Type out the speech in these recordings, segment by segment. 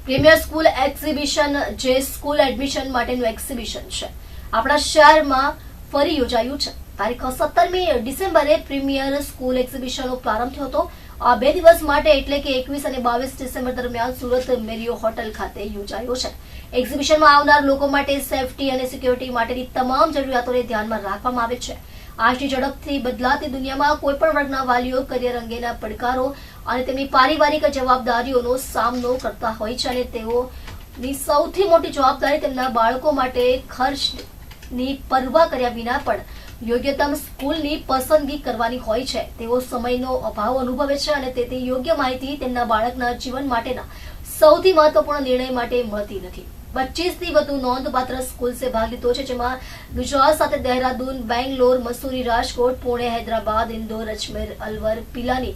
Premier school exhibition જે school admission માટેનું exhibition છે આપણા શહેરમાં ફરી યોજાયું છે। તારીખ 17મી ડિસેમ્બરે પ્રીમિયર સ્કૂલ એક્ઝિબિશનનો પ્રારંભ થયો હતો। આ 2 દિવસ માટે એટલે કે 21 અને 22 ડિસેમ્બર દરમિયાન સુરત મેરિયો હોટલ ખાતે યોજાયો છે। એક્ઝિબિશનમાં આવનાર લોકો માટે સેફટી અને સિક્યોરિટી માટેની તમામ જરૂરિયાતોને ધ્યાનમાં રાખવામાં આવે છે। આજની ઝડપથી બદલાતી દુનિયામાં કોઈપણ વર્ગના વાલીઓ કરિયર અંગેના પડકારો અને તેમની પારિવારિક જવાબદારીઓનો સામનો કરતા હોય છે અને તેઓની સૌથી મોટી જવાબદારી તેમના બાળકો માટે ખર્ચની પરવા કર્યા વિના પણ યોગ્યતમ સ્કૂલની પસંદગી કરવાની હોય છે। તેઓ સમયનો અભાવ અનુભવે છે અને તેથી યોગ્ય માહિતી તેમના બાળકના જીવન માટેના સૌથી મહત્વપૂર્ણ નિર્ણય માટે મળતી નથી। 25થી વધુ નોંધપાત્ર સ્કૂલ્સે ભાગ લીધો છે, જેમાં ગુજરાત સાથે દહેરાદૂન, બેંગ્લોર, મસૂરી, રાજકોટ, પુણે, હૈદરાબાદ, ઇન્દોર, અજમેર, અલવર, પિલાની,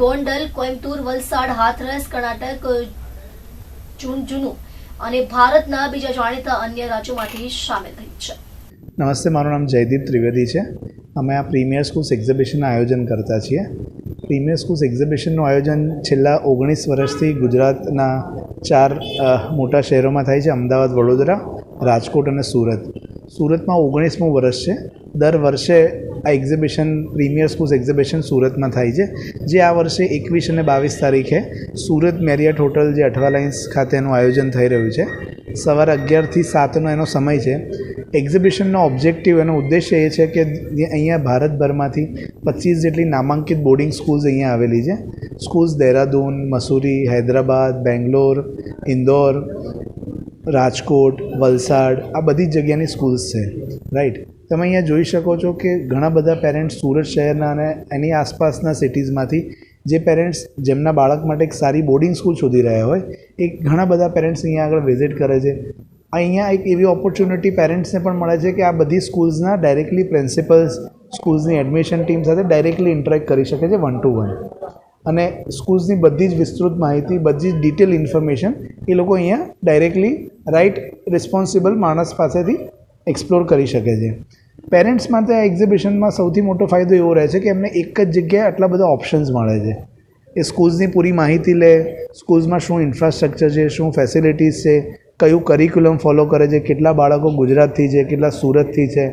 ગોંડલ, કોઇમ્બતુર, વલસાડ, હાથરસ, કર્ણાટક, ઝુંઝુનુ અને ભારતના બીજા જાણીતા અન્ય રાજ્યોમાંથી સામેલ થઈ છે। નમસ્તે, મારું નામ જયદીપ ત્રિવેદી છે। અમે આ પ્રીમિયર સ્કૂલ્સ એક્ઝિબિશનનું આયોજન કરતા છીએ। પ્રીમિયર સ્કૂલ્સ એક્ઝિબિશનનું આયોજન છેલ્લા 19 વર્ષથી ગુજરાતના 4 મોટા શહેરોમાં થાય છે: અમદાવાદ, વડોદરા, રાજકોટ અને સુરત। સુરતમાં 19મું વર્ષ છે। દર વર્ષે આ એક્ઝિબિશન પ્રીમિયર સ્કૂલ્સ એક્ઝિબિશન સુરતમાં થાય છે, જે આ વર્ષે 21 અને 22 તારીખે સુરત મેરિયટ હોટલ જે અઠવા લાઇન્સ ખાતે એનું આયોજન થઈ રહ્યું છે। સવારે 11 થી 7નો એનો સમય છે। એક્ઝિબિશનનો ઓબ્જેક્ટિવ એનો ઉદ્દેશ્ય એ છે કે અહીંયા ભારતભરમાંથી 25 જેટલી નામાંકિત બોર્ડિંગ સ્કૂલ્સ અહીંયા આવેલી છે। સ્કૂલ્સ દહેરાદૂન, મસૂરી, હૈદરાબાદ, બેંગ્લોર, ઇન્દોર, રાજકોટ, વલસાડ, આ બધી જગ્યાની સ્કૂલ્સ છે, રાઈટ। તમે અહીંયા જોઈ શકો છો કે ઘણા બધા પેરેન્ટ્સ સુરત શહેરના અને એની આસપાસના સિટીઝમાંથી જે પેરેન્ટ્સ જેમના બાળક માટે એક સારી બોર્ડિંગ સ્કૂલ શોધી રહ્યા હોય એ ઘણા બધા પેરેન્ટ્સ અહીંયા આગળ વિઝિટ કરે છે। અહીંયા એક એવી ઓપોર્ચ્યુનિટી પેરેન્ટ્સને પણ મળે છે કે આ બધી સ્કૂલ્સના ડાયરેક્ટલી પ્રિન્સિપલ્સ, સ્કૂલ્સની એડમિશન ટીમ સાથે ડાયરેક્ટલી ઇન્ટરેક્ટ કરી શકે છે 1-to-1 અને સ્કૂલ્સની બધી જ વિસ્તૃત માહિતી, બધી જ ડિટેલ ઇન્ફોર્મેશન એ લોકો અહીંયા ડાયરેક્ટલી રાઇટ રિસ્પોન્સિબલ માણસ પાસેથી એક્સપ્લોર કરી શકે છે। પેરેન્ટ્સ માટે આ એક્ઝિબિશનમાં સૌથી મોટો ફાયદો એવો રહે છે કે એમને એક જ જગ્યાએ આટલા બધા ઓપ્શન્સ મળે છે। એ સ્કૂલ્સની પૂરી માહિતી લે, સ્કૂલ્સમાં શું ઇન્ફ્રાસ્ટ્રક્ચર છે, શું ફેસિલિટીઝ છે, કયું કરિક્યુલમ ફોલો કરે છે, કેટલા બાળકો ગુજરાતથી છે, કેટલા સુરતથી છે,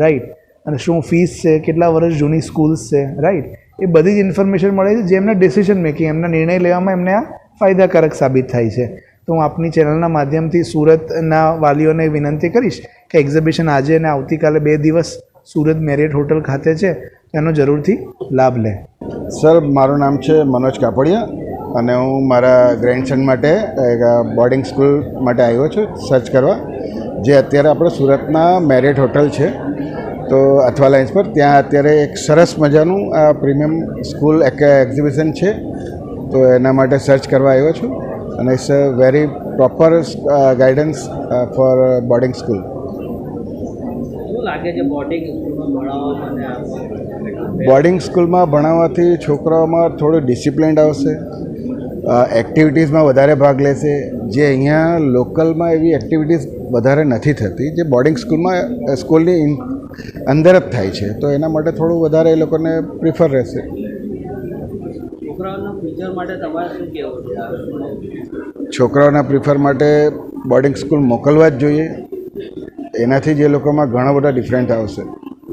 રાઈટ, અને શું ફીસ છે, કેટલા વર્ષ જૂની સ્કૂલ્સ છે, રાઈટ, એ બધી જ ઇન્ફોર્મેશન મળે છે જે એમના ડિસિઝન મેકિંગ, એમના નિર્ણય લેવામાં એમને આ ફાયદાકારક સાબિત થાય છે। તો હું આપની ચેનલના માધ્યમથી સુરતના વાલીઓને વિનંતી કરીશ કે એક્ઝિબિશન આજે અને આવતીકાલે 2 દિવસ સુરત મેરિયટ હોટલ ખાતે છે, એનો જરૂરથી લાભ લે। સર, મારું નામ છે મનોજ કાપડિયા અને હું મારા ગ્રેન્ડસન માટે એક બોર્ડિંગ સ્કૂલ માટે આવ્યો છું સર્ચ કરવા, જે અત્યારે આપણે સુરતના મેરિયટ હોટલ છે તો અઠવા લાઇન્સ પર, ત્યાં અત્યારે એક સરસ મજાનું આ પ્રીમિયમ સ્કૂલ એક્ઝિબિશન છે, તો એના માટે સર્ચ કરવા આવ્યો છું અને it's a very proper guidance for boarding school. Boarding સ્કૂલમાં ભણાવવાથી છોકરાઓમાં થોડું ડિસિપ્લિન આવશે, એક્ટિવિટીઝમાં વધારે ભાગ લેશે, જે અહીંયા લોકલમાં એવી એક્ટિવિટીઝ વધારે નથી થતી, જે બોર્ડિંગ સ્કૂલની અંદર જ થાય છે, તો એના માટે થોડું વધારે એ લોકોને પ્રિફર રહેશે। છોકરાઓના પ્રિફર માટે બોર્ડિંગ સ્કૂલ મોકલવા જ જોઈએ, એનાથી જ એ લોકોમાં ઘણા બધા ડિફરન્ટ આવશે।